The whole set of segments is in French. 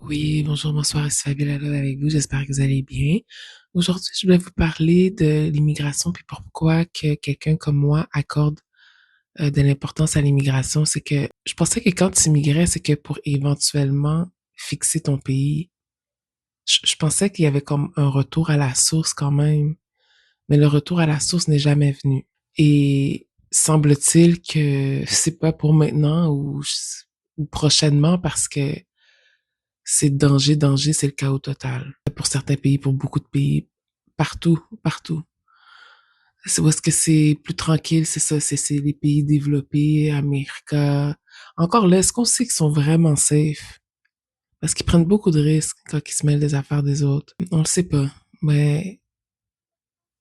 Oui, bonjour, bonsoir, c'est Fabiola là avec vous. J'espère que vous allez bien. Aujourd'hui, je voulais vous parler de l'immigration puis pourquoi que quelqu'un comme moi accorde de l'importance à l'immigration. C'est que je pensais que quand tu immigrais, c'est que pour éventuellement fixer ton pays. Je pensais qu'il y avait comme un retour à la source quand même, mais le retour à la source n'est jamais venu. Et semble-t-il que c'est pas pour maintenant ou prochainement parce que c'est danger, danger, c'est le chaos total. Pour certains pays, pour beaucoup de pays, partout, partout. C'est où est-ce que c'est plus tranquille, c'est ça, c'est les pays développés, Amérique. Encore là, est-ce qu'on sait qu'ils sont vraiment safe? Parce qu'ils prennent beaucoup de risques quand ils se mêlent des affaires des autres. On le sait pas, mais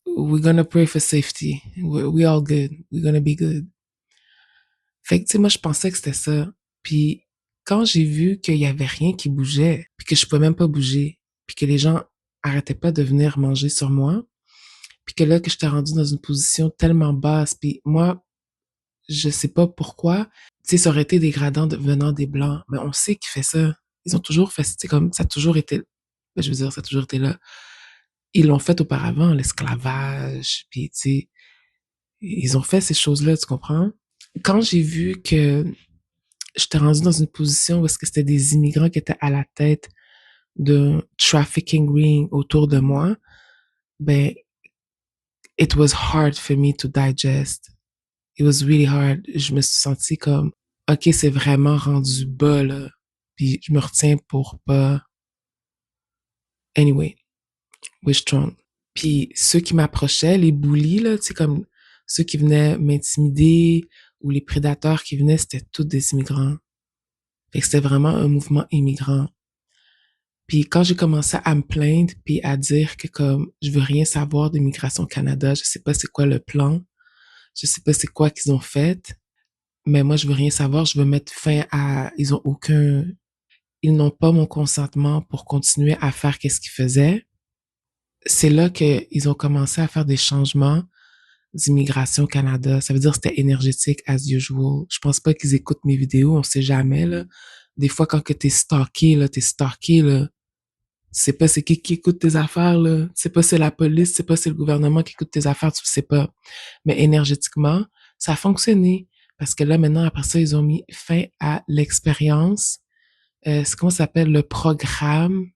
we're gonna pray for safety. We all good. We're gonna be good. Fait que, tu sais, moi, je pensais que c'était ça. Puis, quand j'ai vu qu'il y avait rien qui bougeait, puis que je pouvais même pas bouger, puis que les gens arrêtaient pas de venir manger sur moi, puis que là, que j'étais rendue dans une position tellement basse, puis moi, je sais pas pourquoi, tu sais, ça aurait été dégradant venant des Blancs, mais on sait qu'il fait ça. Ils ont toujours fait, c'est comme, ça a toujours été, je veux dire, ça a toujours été là. Ils l'ont fait auparavant, l'esclavage, puis tu sais, ils ont fait ces choses-là, tu comprends? Quand j'ai vu que j'étais rendue dans une position où est-ce que c'était des immigrants qui étaient à la tête d'un trafficking ring autour de moi, ben, it was hard for me to digest. It was really hard. Je me suis sentie comme, OK, c'est vraiment rendu bas, là. Puis je me retiens pour pas. Anyway, we're strong. Puis ceux qui m'approchaient, les bullies, là, tu sais, comme ceux qui venaient m'intimider ou les prédateurs qui venaient, c'était tous des immigrants. Fait que c'était vraiment un mouvement immigrant. Puis quand j'ai commencé à me plaindre puis à dire que comme je veux rien savoir d'immigration Canada, je sais pas c'est quoi le plan, je sais pas c'est quoi qu'ils ont fait, mais moi je veux rien savoir, je veux mettre fin à ils n'ont pas mon consentement pour continuer à faire qu'est-ce qu'ils faisaient. C'est là qu'ils ont commencé à faire des changements d'immigration Canada. Ça veut dire que c'était énergétique as usual. Je pense pas qu'ils écoutent mes vidéos, on sait jamais là. Des fois quand que t'es stalké là. Tu sais pas c'est qui écoute tes affaires, là. Tu sais pas c'est la police, tu sais pas c'est le gouvernement qui écoute tes affaires, tu sais pas. Mais énergétiquement, ça a fonctionné. Parce que là, maintenant, après ça, ils ont mis fin à l'expérience. C'est comment ça s'appelle? Le programme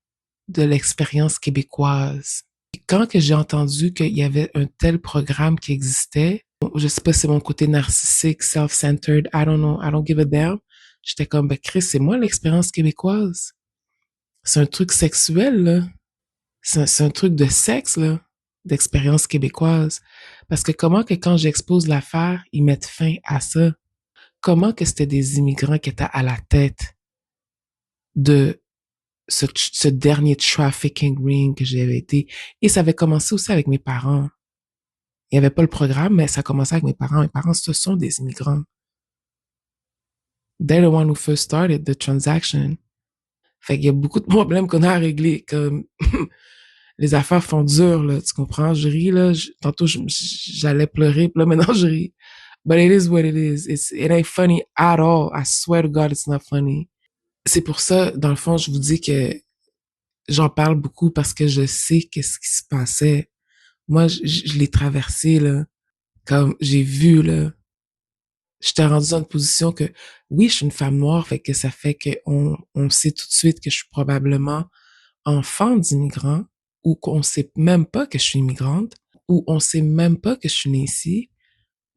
de l'expérience québécoise. Et quand que j'ai entendu qu'il y avait un tel programme qui existait, je sais pas si c'est mon côté narcissique, self-centered, I don't know, I don't give a damn. J'étais comme, ben Chris, c'est moi l'expérience québécoise. C'est un truc sexuel, là. C'est un truc de sexe, là, d'expérience québécoise. Parce que comment que quand j'expose l'affaire, ils mettent fin à ça? Comment que c'était des immigrants qui étaient à la tête de ce dernier trafficking ring que j'avais été? Et ça avait commencé aussi avec mes parents. Il n'y avait pas le programme, mais ça a commencé avec mes parents. Mes parents, ce sont des immigrants. They're the one who first started the transaction. Fait qu'il y a beaucoup de problèmes qu'on a à régler, comme les affaires font dur, là, tu comprends? Je ris, là, tantôt, j'allais pleurer, puis là, maintenant, je ris. But it is what it is. It ain't funny at all. I swear to God, it's not funny. C'est pour ça, dans le fond, je vous dis que j'en parle beaucoup parce que je sais qu'est-ce qui se passait. Moi, je l'ai traversé, là. Comme, j'ai vu, là. J'étais rendue dans une position que, oui, je suis une femme noire, fait que ça fait on sait tout de suite que je suis probablement enfant d'immigrants, ou qu'on sait même pas que je suis immigrante, ou on sait même pas que je suis née ici,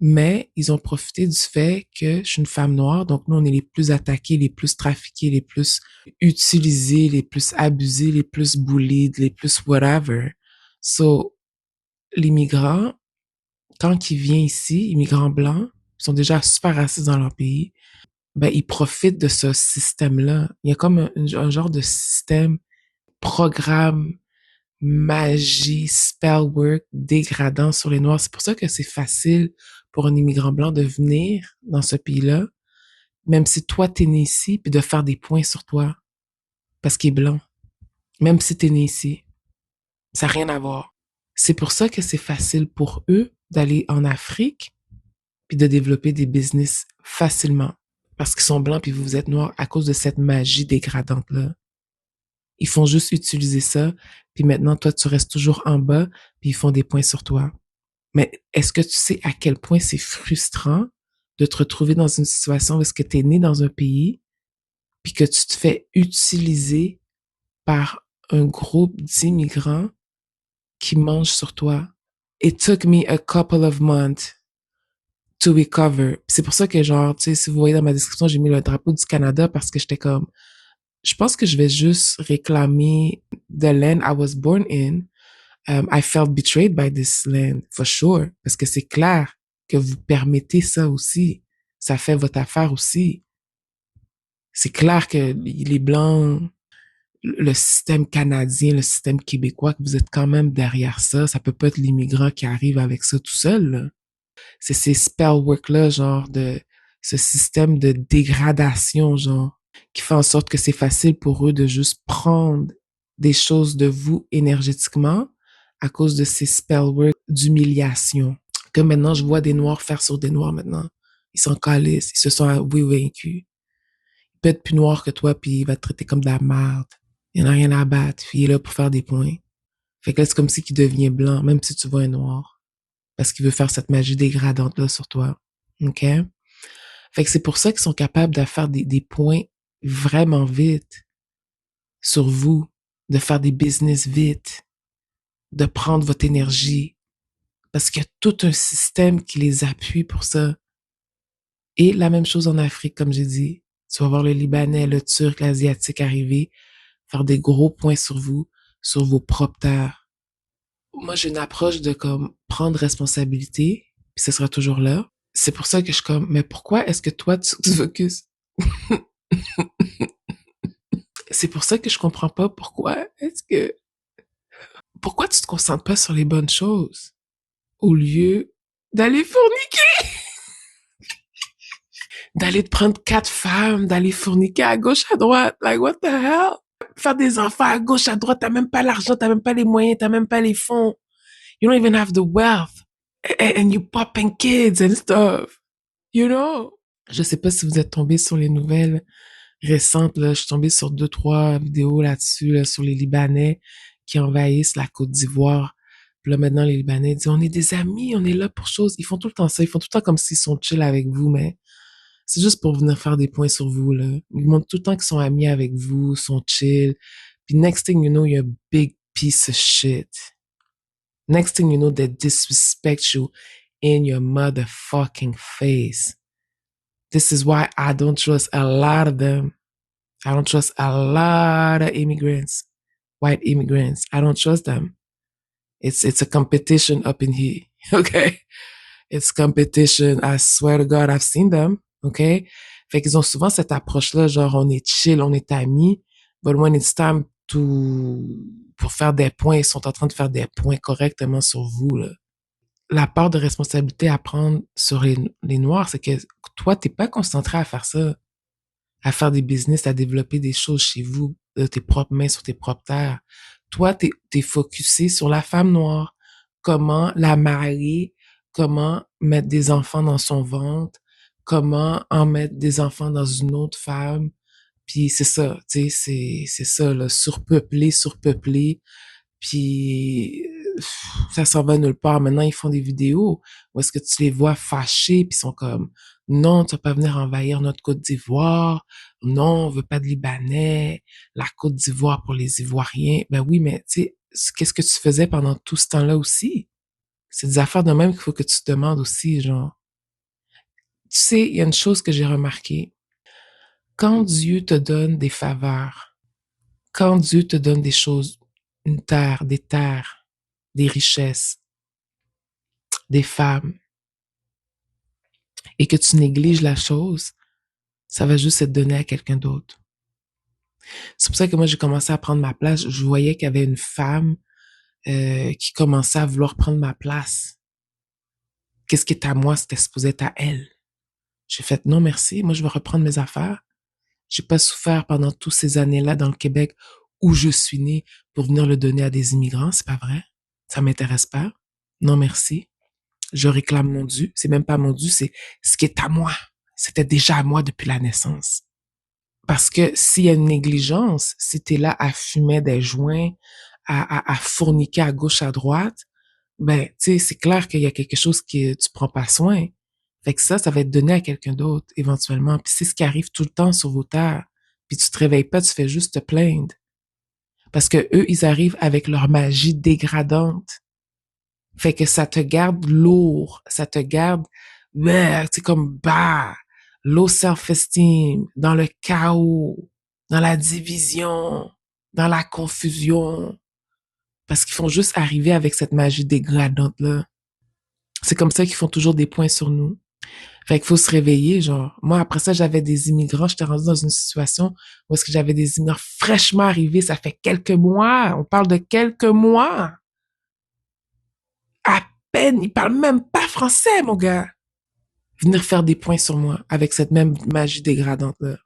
mais ils ont profité du fait que je suis une femme noire, donc nous, on est les plus attaqués, les plus trafiqués, les plus utilisés, les plus abusés, les plus bullied, les plus whatever. So, l'immigrant, quand il vient ici, immigrant blanc, ils sont déjà super racistes dans leur pays, ben, ils profitent de ce système-là. Il y a comme un genre de système, programme, magie, spellwork dégradant sur les Noirs. C'est pour ça que c'est facile pour un immigrant blanc de venir dans ce pays-là, même si toi, t'es né ici, puis de faire des points sur toi, parce qu'il est blanc. Même si t'es né ici. Ça n'a rien à voir. C'est pour ça que c'est facile pour eux d'aller en Afrique, puis de développer des business facilement. Parce qu'ils sont blancs, puis vous êtes noirs à cause de cette magie dégradante-là. Ils font juste utiliser ça, puis maintenant, toi, tu restes toujours en bas, puis ils font des points sur toi. Mais est-ce que tu sais à quel point c'est frustrant de te retrouver dans une situation où est-ce que tu es né dans un pays, puis que tu te fais utiliser par un groupe d'immigrants qui mangent sur toi? It took me a couple of months to recover. C'est pour ça que, genre, tu sais, si vous voyez dans ma description, j'ai mis le drapeau du Canada parce que j'étais comme, je pense que je vais juste réclamer the land I was born in. I felt betrayed by this land, for sure. Parce que c'est clair que vous permettez ça aussi. Ça fait votre affaire aussi. C'est clair que les Blancs, le système canadien, le système québécois, que vous êtes quand même derrière ça. Ça peut pas être l'immigrant qui arrive avec ça tout seul, là. C'est ces spell work-là, genre de ce système de dégradation, genre, qui fait en sorte que c'est facile pour eux de juste prendre des choses de vous énergétiquement à cause de ces spell work d'humiliation. Que maintenant, je vois des noirs faire sur des noirs maintenant. Ils sont calés, ils se sont avoués vaincus. Il peut être plus noir que toi, puis il va te traiter comme de la merde. Il n'y en a rien à battre, puis il est là pour faire des points. Fait que là, c'est comme si il devient blanc, même si tu vois un noir. Parce qu'il veut faire cette magie dégradante-là sur toi. OK? Fait que c'est pour ça qu'ils sont capables de faire des points vraiment vite sur vous, de faire des business vite, de prendre votre énergie. Parce qu'il y a tout un système qui les appuie pour ça. Et la même chose en Afrique, comme j'ai dit. Tu vas voir le Libanais, le Turc, l'Asiatique arriver, faire des gros points sur vous, sur vos propres terres. Moi, j'ai une approche de comme prendre responsabilité, puis ce sera toujours là. C'est pour ça que je suis comme, mais pourquoi est-ce que toi, tu te focuses? C'est pour ça que je comprends pas pourquoi tu te concentres pas sur les bonnes choses au lieu d'aller fourniquer, d'aller te prendre 4 femmes, d'aller fourniquer à gauche, à droite. Like, what the hell? Faire des enfants à gauche, à droite, t'as même pas l'argent, t'as même pas les moyens, t'as même pas les fonds. You don't even have the wealth. And you popping kids and stuff. You know? Je sais pas si vous êtes tombé sur les nouvelles récentes, là. Je suis tombée sur 2, 3 vidéos là-dessus, là, sur les Libanais qui envahissent la Côte d'Ivoire. Puis là, maintenant, les Libanais disent, on est des amis, on est là pour choses. Ils font tout le temps ça. Ils font tout le temps comme s'ils sont chill avec vous, mais c'est juste pour venir faire des points sur vous, là. Ils montrent tout le temps qu'ils sont amis avec vous, sont chill. Puis next thing you know, you're a big piece of shit. Next thing you know, they disrespect you in your motherfucking face. This is why I don't trust a lot of them. I don't trust a lot of immigrants, white immigrants. I don't trust them. It's a competition up in here. Okay? It's competition. I swear to God, I've seen them. Okay? Fait qu'ils ont souvent cette approche-là, genre on est chill, on est amis, but when it's time pour faire des points, ils sont en train de faire des points correctement sur vous, là. La part de responsabilité à prendre sur les Noirs, c'est que toi, t'es pas concentré à faire ça, à faire des business, à développer des choses chez vous, de tes propres mains sur tes propres terres. Toi, t'es focusé sur la femme noire, comment la marier, comment mettre des enfants dans son ventre, comment en mettre des enfants dans une autre femme. Puis c'est ça, tu sais, c'est ça, là, surpeuplé. Puis ça s'en va nulle part. Maintenant, ils font des vidéos où est-ce que tu les vois fâchés, puis ils sont comme, non, tu vas pas venir envahir notre Côte d'Ivoire. Non, on veut pas de Libanais. La Côte d'Ivoire pour les Ivoiriens. Ben oui, mais tu sais, qu'est-ce que tu faisais pendant tout ce temps-là aussi? C'est des affaires de même qu'il faut que tu te demandes aussi, genre. Tu sais, il y a une chose que j'ai remarqué. Quand Dieu te donne des faveurs, quand Dieu te donne des choses, une terres, des richesses, des femmes, et que tu négliges la chose, ça va juste être donné à quelqu'un d'autre. C'est pour ça que moi, j'ai commencé à prendre ma place. Je voyais qu'il y avait une femme qui commençait à vouloir prendre ma place. Qu'est-ce qui est à moi, c'était supposé être à elle. J'ai fait non merci, moi je vais reprendre mes affaires. J'ai pas souffert pendant toutes ces années-là dans le Québec où je suis née pour venir le donner à des immigrants, c'est pas vrai. Ça m'intéresse pas. Non merci. Je réclame mon dû. C'est même pas mon dû, c'est ce qui est à moi. C'était déjà à moi depuis la naissance. Parce que s'il y a une négligence, si t'es là à fumer des joints, à fourniquer à gauche, à droite, ben, tu sais, c'est clair qu'il y a quelque chose que tu prends pas soin. Fait que ça va être donné à quelqu'un d'autre, éventuellement. Puis c'est ce qui arrive tout le temps sur vos terres. Puis tu te réveilles pas, tu fais juste te plaindre. Parce que eux, ils arrivent avec leur magie dégradante. Fait que ça te garde lourd, ça te garde, ouais, tu sais, comme bas, low self-esteem, dans le chaos, dans la division, dans la confusion. Parce qu'ils font juste arriver avec cette magie dégradante-là. C'est comme ça qu'ils font toujours des points sur nous. Fait qu'il faut se réveiller, genre. Moi, après ça, j'avais des immigrants. J'étais rendue dans une situation où est-ce que j'avais des immigrants fraîchement arrivés. Ça fait quelques mois. On parle de quelques mois. À peine. Ils parlent même pas français, mon gars. Venir faire des points sur moi avec cette même magie dégradante-là.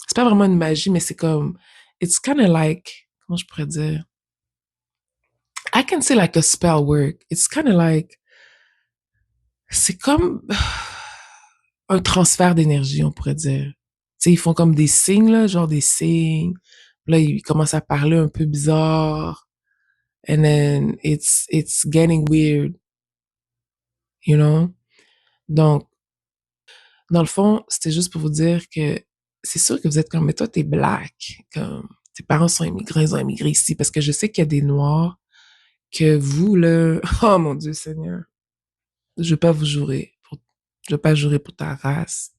C'est pas vraiment une magie, mais c'est comme, it's kind of like, comment je pourrais dire? I can say like a spell work. It's kind of like, c'est comme un transfert d'énergie, on pourrait dire. Tu sais, ils font comme des signes, là, genre des signes. Là, ils commencent à parler un peu bizarre. And then it's getting weird, you know? Donc, dans le fond, c'était juste pour vous dire que c'est sûr que vous êtes comme, mais toi, t'es black. Comme, tes parents sont immigrés, ils ont immigré ici. Parce que je sais qu'il y a des Noirs que vous, là, oh mon Dieu Seigneur, je vais pas vous jurer. Je vais pas jurer pour ta race.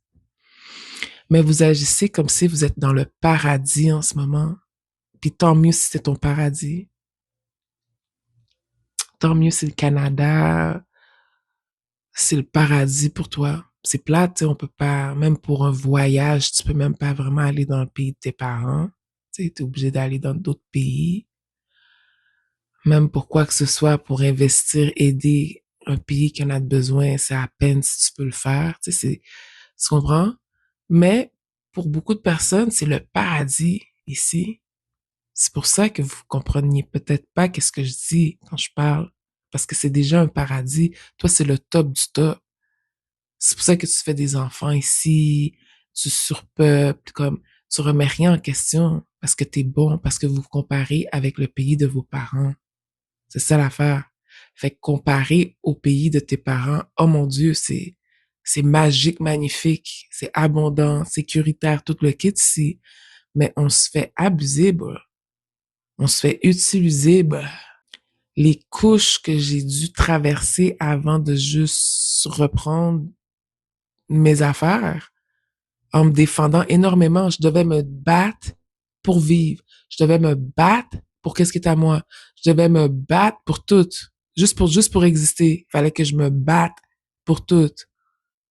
Mais vous agissez comme si vous êtes dans le paradis en ce moment. Puis tant mieux si c'est ton paradis. Tant mieux si le Canada, c'est le paradis pour toi. C'est plate, on peut pas, même pour un voyage, tu peux même pas vraiment aller dans le pays de tes parents. Tu es obligé d'aller dans d'autres pays. Même pour quoi que ce soit, pour investir, aider un pays qui en a besoin, c'est à peine si tu peux le faire. Tu comprends? Mais pour beaucoup de personnes, c'est le paradis ici. C'est pour ça que vous compreniez peut-être pas qu'est-ce que je dis quand je parle. Parce que c'est déjà un paradis. Toi, c'est le top du top. C'est pour ça que tu fais des enfants ici, tu surpeuples, comme, tu remets rien en question parce que t'es bon, parce que vous vous comparez avec le pays de vos parents. C'est ça l'affaire. Fait que comparer au pays de tes parents, oh mon Dieu, c'est magique, magnifique, c'est abondant, sécuritaire, tout le kit ici. Mais on se fait abuser, bah. On se fait utiliser, bah. Les couches que j'ai dû traverser avant de juste reprendre mes affaires en me défendant énormément. Je devais me battre pour vivre. Je devais me battre pour qu'est-ce qui est à moi. Je devais me battre pour tout. Juste pour exister. Il fallait que je me batte pour tout.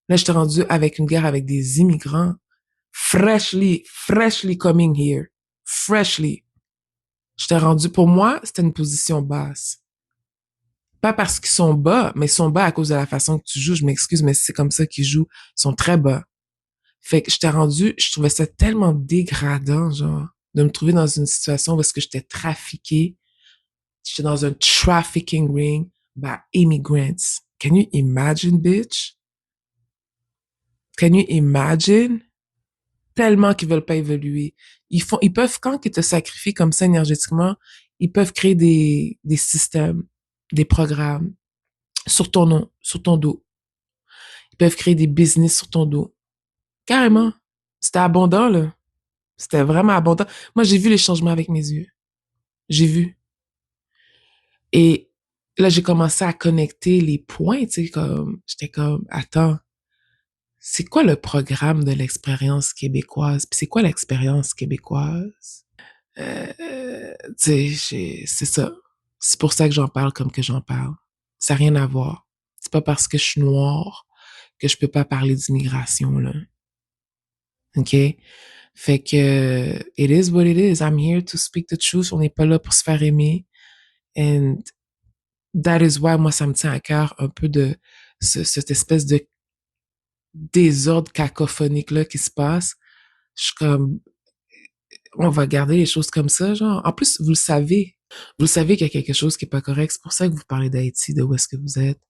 Là, j'étais rendu avec une guerre avec des immigrants. Freshly coming here. Freshly. J'étais rendu, pour moi, c'était une position basse. Pas parce qu'ils sont bas, mais ils sont bas à cause de la façon que tu joues. Je m'excuse, mais c'est comme ça qu'ils jouent. Ils sont très bas. Fait que j'étais rendu, je trouvais ça tellement dégradant, genre, de me trouver dans une situation où est-ce que j'étais trafiquée. J'étais dans un trafficking ring by immigrants. Can you imagine, bitch? Can you imagine? Tellement qu'ils veulent pas évoluer. Ils peuvent, quand ils te sacrifient comme ça énergétiquement, ils peuvent créer des systèmes, des programmes sur ton nom, sur ton dos. Ils peuvent créer des business sur ton dos. Carrément. C'était abondant, là. C'était vraiment abondant. Moi, j'ai vu les changements avec mes yeux. J'ai vu. Et là, j'ai commencé à connecter les points, tu sais, comme, j'étais comme, attends, c'est quoi le programme de l'expérience québécoise? Puis c'est quoi l'expérience québécoise? Tu sais, c'est ça. C'est pour ça que j'en parle comme que j'en parle. Ça n'a rien à voir. C'est pas parce que je suis noire que je peux pas parler d'immigration, là. OK? Fait que, it is what it is. I'm here to speak the truth. On n'est pas là pour se faire aimer. And that is why, moi, ça me tient à cœur un peu de cette espèce de désordre cacophonique-là qui se passe. Je suis comme, on va garder les choses comme ça, genre. En plus, vous le savez. Vous le savez qu'il y a quelque chose qui est pas correct. C'est pour ça que vous parlez d'Haïti, de où est-ce que vous êtes.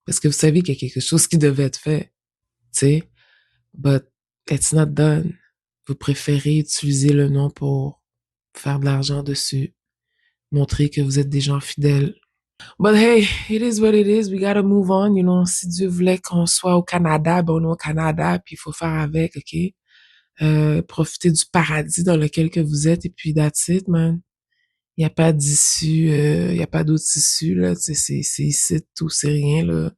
Parce que vous savez qu'il y a quelque chose qui devait être fait. Tu sais? But It's not done. Vous préférez utiliser le nom pour faire de l'argent dessus, montrer que vous êtes des gens fidèles. But hey, it is what it is. We gotta move on, you know. Si Dieu voulait qu'on soit au Canada, ben on est au Canada, puis il faut faire avec, OK? Profiter du paradis dans lequel que vous êtes, et puis that's it, man. Il n'y a pas d'issue, il n'y a pas d'autre issue, là. C'est ici tout, c'est rien, là.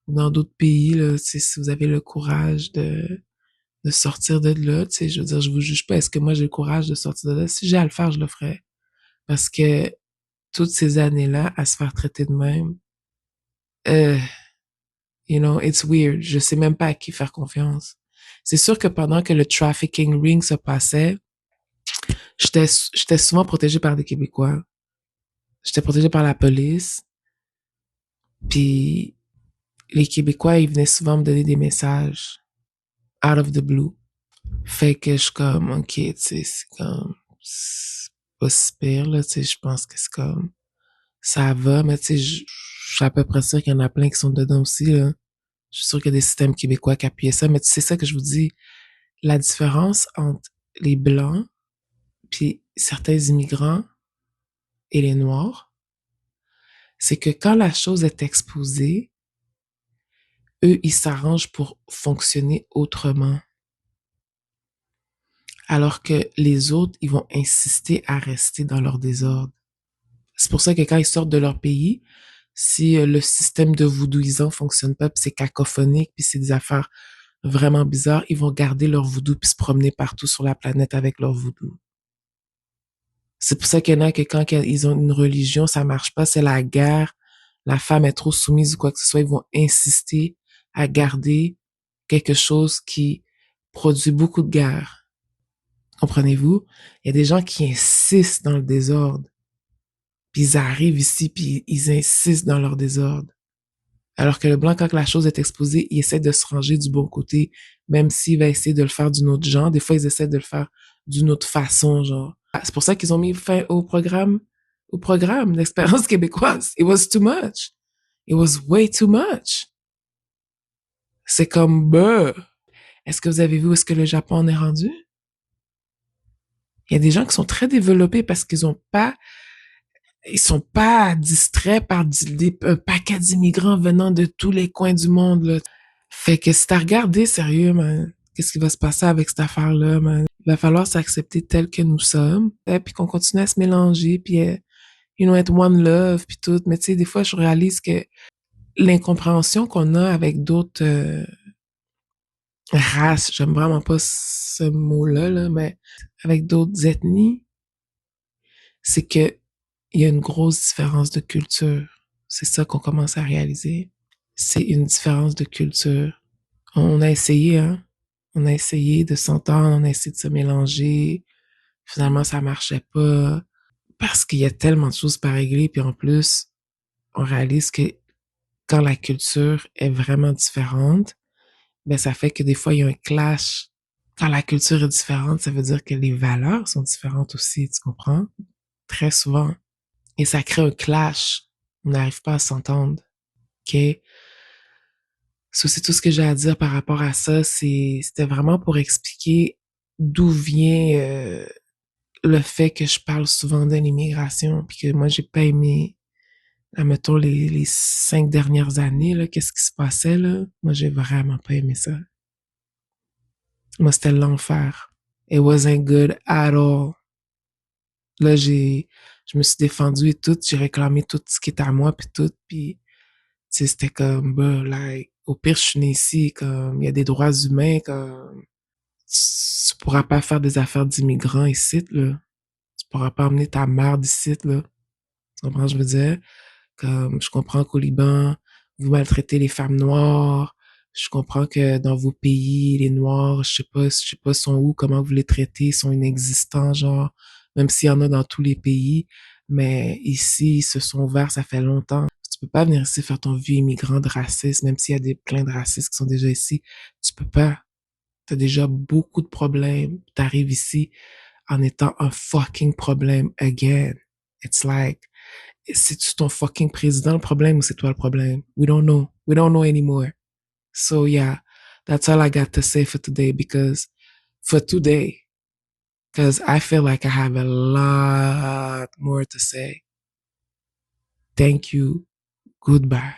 Dans d'autres pays, là, si vous avez le courage de sortir de là, tu sais, je veux dire, je vous juge pas. Est-ce que moi j'ai le courage de sortir de là? Si j'ai à le faire, je le ferai. Parce que toutes ces années-là, à se faire traiter de même, euh, you know, it's weird. Je sais même pas à qui faire confiance. C'est sûr que pendant que le trafficking ring se passait, j'étais souvent protégée par des Québécois. J'étais protégée par la police. Puis les Québécois, ils venaient souvent me donner des messages out of the blue. Fait que je suis comme, ok, tu sais, c'est comme, c'est pas si pire, là, tu sais, je pense que c'est comme, ça va, mais tu sais, je suis à peu près sûr qu'il y en a plein qui sont dedans aussi, là. Je suis sûr qu'il y a des systèmes québécois qui appuyaient ça, mais tu sais ça que je vous dis, la différence entre les Blancs puis certains immigrants et les Noirs, c'est que quand la chose est exposée, eux, ils s'arrangent pour fonctionner autrement. Alors que les autres, ils vont insister à rester dans leur désordre. C'est pour ça que quand ils sortent de leur pays, si le système de voodooisant fonctionne pas, puis c'est cacophonique, puis c'est des affaires vraiment bizarres, ils vont garder leur voodoo puis se promener partout sur la planète avec leur voodoo. C'est pour ça qu'il y en a que quand ils ont une religion, ça marche pas, c'est la guerre, la femme est trop soumise ou quoi que ce soit, ils vont insister à garder quelque chose qui produit beaucoup de guerre. Comprenez-vous? Il y a des gens qui insistent dans le désordre. Puis ils arrivent ici, puis ils insistent dans leur désordre. Alors que le blanc, quand la chose est exposée, il essaie de se ranger du bon côté, même s'il va essayer de le faire d'une autre genre. Des fois, ils essaient de le faire d'une autre façon, genre. C'est pour ça qu'ils ont mis fin au programme d'expérience québécoise. It was too much. It was way too much. C'est comme, bah. Est-ce que vous avez vu où est-ce que le Japon en est rendu? Il y a des gens qui sont très développés parce qu'ils ont pas ils sont pas distraits par un paquet d'immigrants venant de tous les coins du monde, là. Fait que si t'as regardé, sérieux, man, qu'est-ce qui va se passer avec cette affaire-là, man? Il va falloir s'accepter tel que nous sommes, et puis qu'on continue à se mélanger, puis, you know, être one love, puis tout. Mais tu sais, des fois, je réalise que l'incompréhension qu'on a avec d'autres races, j'aime vraiment pas ce mot-là, là, mais avec d'autres ethnies, c'est que il y a une grosse différence de culture. C'est ça qu'on commence à réaliser. C'est une différence de culture. On a essayé, hein. On a essayé de s'entendre, on a essayé de se mélanger. Finalement, ça marchait pas parce qu'il y a tellement de choses à régler. Puis en plus, on réalise que quand la culture est vraiment différente, ben ça fait que des fois, il y a un clash. Quand la culture est différente, ça veut dire que les valeurs sont différentes aussi, tu comprends? Très souvent. Et ça crée un clash. On n'arrive pas à s'entendre. OK? So, c'est tout ce que j'ai à dire par rapport à ça. C'était vraiment pour expliquer d'où vient le fait que je parle souvent de l'immigration, puis que moi, j'ai pas aimé, admettons, les 5 dernières années, là, qu'est-ce qui se passait, là. Moi, j'ai vraiment pas aimé ça. Moi, c'était l'enfer. It wasn't good at all. Là, je me suis défendue et tout, j'ai réclamé tout ce qui est à moi, puis tout, puis tu sais, c'était comme, bah, like, au pire, je suis né ici, comme, il y a des droits humains, comme, tu pourras pas faire des affaires d'immigrants ici, là. Tu pourras pas emmener ta mère d'ici, là. Tu comprends ce que je veux dire? Comme, je comprends qu'au Liban, vous maltraitez les femmes noires. Je comprends que dans vos pays, les Noirs, je sais pas sont où, comment vous les traitez, ils sont inexistants, genre, même s'il y en a dans tous les pays. Mais ici, ils se sont ouverts, ça fait longtemps. Tu peux pas venir ici faire ton vieux immigrant de racisme, même s'il y a plein de racistes qui sont déjà ici. Tu peux pas. T'as déjà beaucoup de problèmes. T'arrives ici en étant un fucking problème again. It's like, c'est-tu ton fucking président le problème ou c'est toi le problème? We don't know. We don't know anymore. So yeah. That's all I got to say for today because I feel like I have a lot more to say. Thank you. Goodbye.